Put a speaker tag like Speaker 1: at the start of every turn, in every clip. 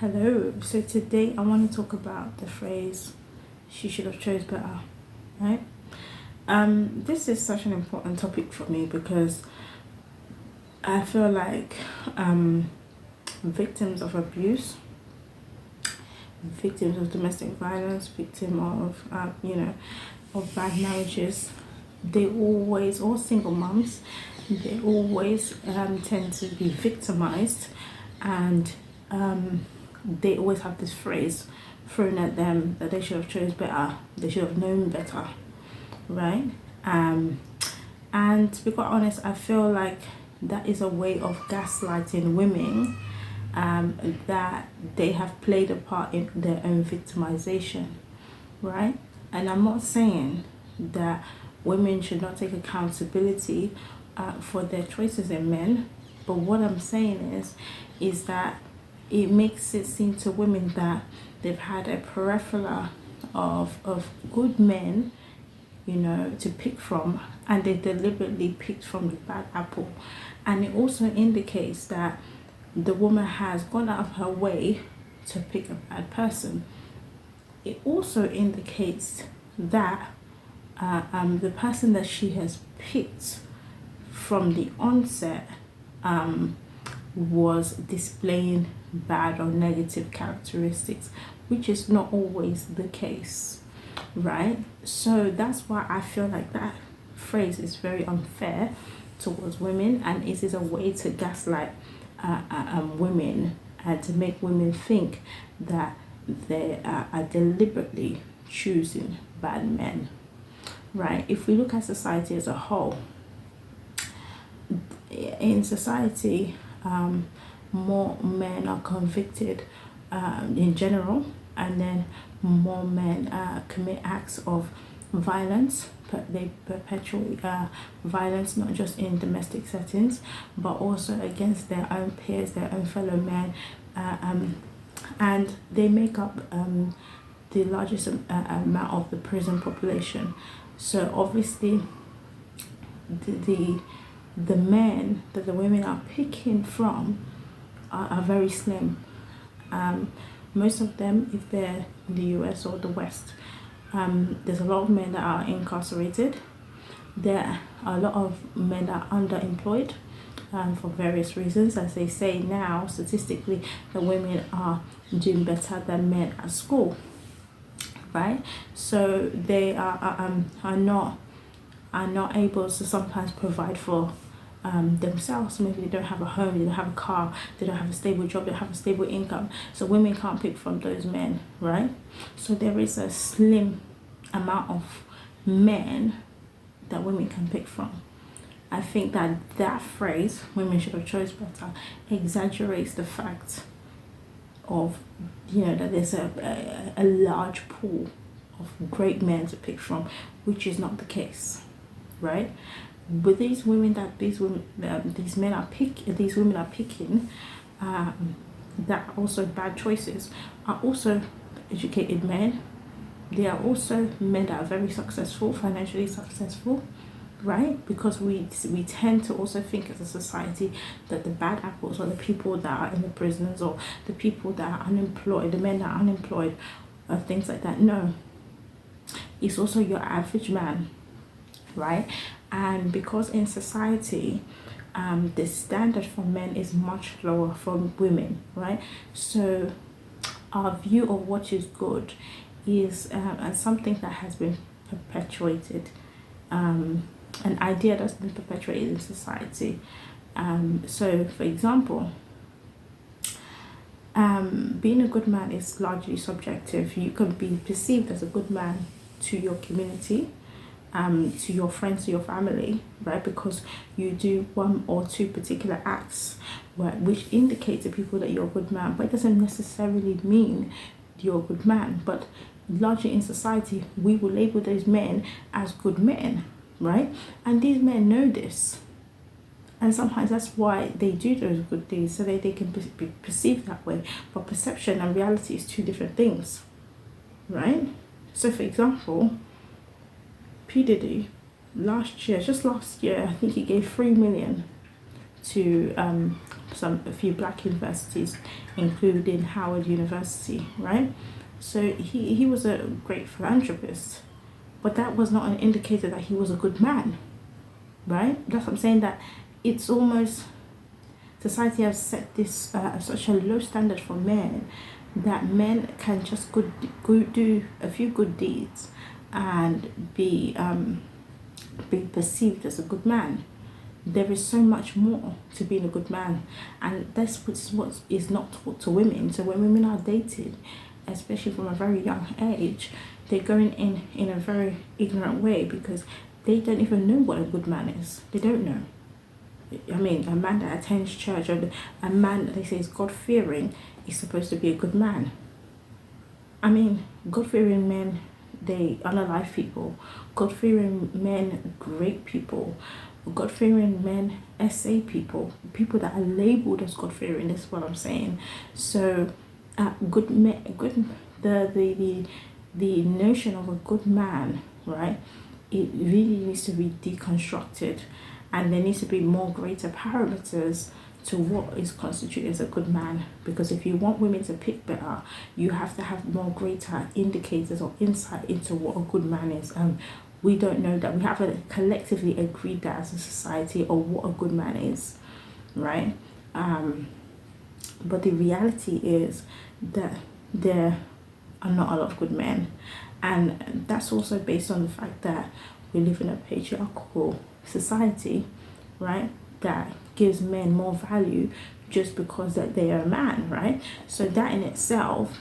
Speaker 1: Hello. So today I want to talk about the phrase "she should have chose better." Right? This is such an important topic for me because I feel like victims of abuse, victims of domestic violence, victim of of bad marriages, they always, all single moms, they always tend to be victimized, and they always have this phrase thrown at them that they should have chose better, they should have known better, right? And to be quite honest, I feel like that is a way of gaslighting women, that they have played a part in their own victimization, right? And I'm not saying that women should not take accountability for their choices in men, but what I'm saying is that it makes it seem to women that they've had a peripheral of good men, to pick from, and they deliberately picked from the bad apple. And it also indicates that the woman has gone out of her way to pick a bad person. It also indicates that the person that she has picked from the onset was displaying bad or negative characteristics, which is not always the case, right? So that's why I feel like that phrase is very unfair towards women, and it is a way to gaslight women and to make women think that they are deliberately choosing bad men, right? If we look at society as a whole, in society, more men are convicted in general, and then more men commit acts of violence. But they perpetuate violence not just in domestic settings, but also against their own peers, their own fellow men, and they make up the largest amount of the prison population. So obviously, the the men that the women are picking from are very slim. Most of them, if they're in the US or the West, there's a lot of men that are incarcerated. There are a lot of men that are underemployed, for various reasons. As they say now, statistically, the women are doing better than men at school, right? So they are not able to sometimes provide for themselves. Maybe they don't have a home, they don't have a car, they don't have a stable job, they don't have a stable income. So women can't pick from those men, right? So there is a slim amount of men that women can pick from. I think that that phrase, women should have chose better, exaggerates the fact of, that there's a large pool of great men to pick from, which is not the case, right? With these women that these women are picking, that are also bad choices, are also educated men. They are also men that are very successful, financially successful, right? Because we tend to also think as a society that the bad apples are the people that are in the prisons, or the people that are unemployed, the men that are unemployed, or things like that. No, it's also your average man, right? And because in society, the standard for men is much lower from women, right? So our view of what is good is something that has been perpetuated, an idea that's been perpetuated in society. So, for example, being a good man is largely subjective. You can be perceived as a good man to your community, to your friends, to your family, right? Because you do one or two particular acts, which indicate to people that you're a good man, but it doesn't necessarily mean you're a good man. But largely in society, we will label those men as good men, right? And these men know this. And sometimes that's why they do those good deeds, so they can be perceived that way. But perception and reality is two different things, right? So, for example, P. Diddy, just last year, I think he gave 3 million to a few black universities, including Howard University, right? So he was a great philanthropist, but that was not an indicator that he was a good man, right? That's what I'm saying, that it's almost society has set this such a low standard for men, that men can just do a few good deeds and be perceived as a good man. There is so much more to being a good man, and that's what is not taught to women. So when women are dated, especially from a very young age, they're going in a very ignorant way, because they don't even know what a good man is. They don't know. I mean, a man that attends church, or a man that they say is God-fearing, is supposed to be a good man. I mean, God-fearing men, they unalive people. God-fearing men, great people. God-fearing men, SA people. People that are labeled as God-fearing, this is what I'm saying. So, good men, the notion of a good man, right? It really needs to be deconstructed, and there needs to be more greater parameters to what is constituted as a good man. Because if you want women to pick better, you have to have more greater indicators or insight into what a good man is. We don't know that. We haven't collectively agreed that as a society, or what a good man is, right? But the reality is that there are not a lot of good men, and that's also based on the fact that we live in a patriarchal society, right, that gives men more value just because that they are a man, right? So that in itself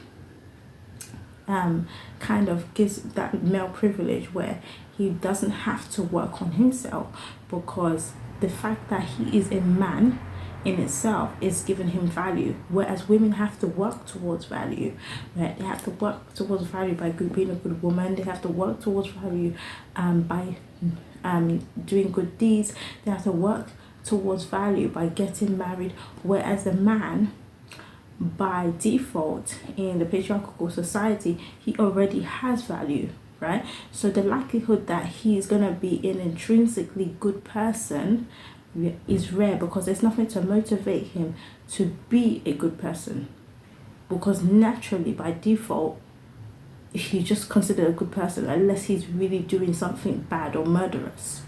Speaker 1: kind of gives that male privilege, where he doesn't have to work on himself, because the fact that he is a man in itself is giving him value, whereas women have to work towards value, right? They have to work towards value by being a good woman. They have to work towards value by doing good deeds. They have to work towards value by getting married, whereas the man, by default in the patriarchal society, he already has value, right? So the likelihood that he's gonna be an intrinsically good person is rare, because there's nothing to motivate him to be a good person, because naturally, by default, he's just considered a good person unless he's really doing something bad or murderous,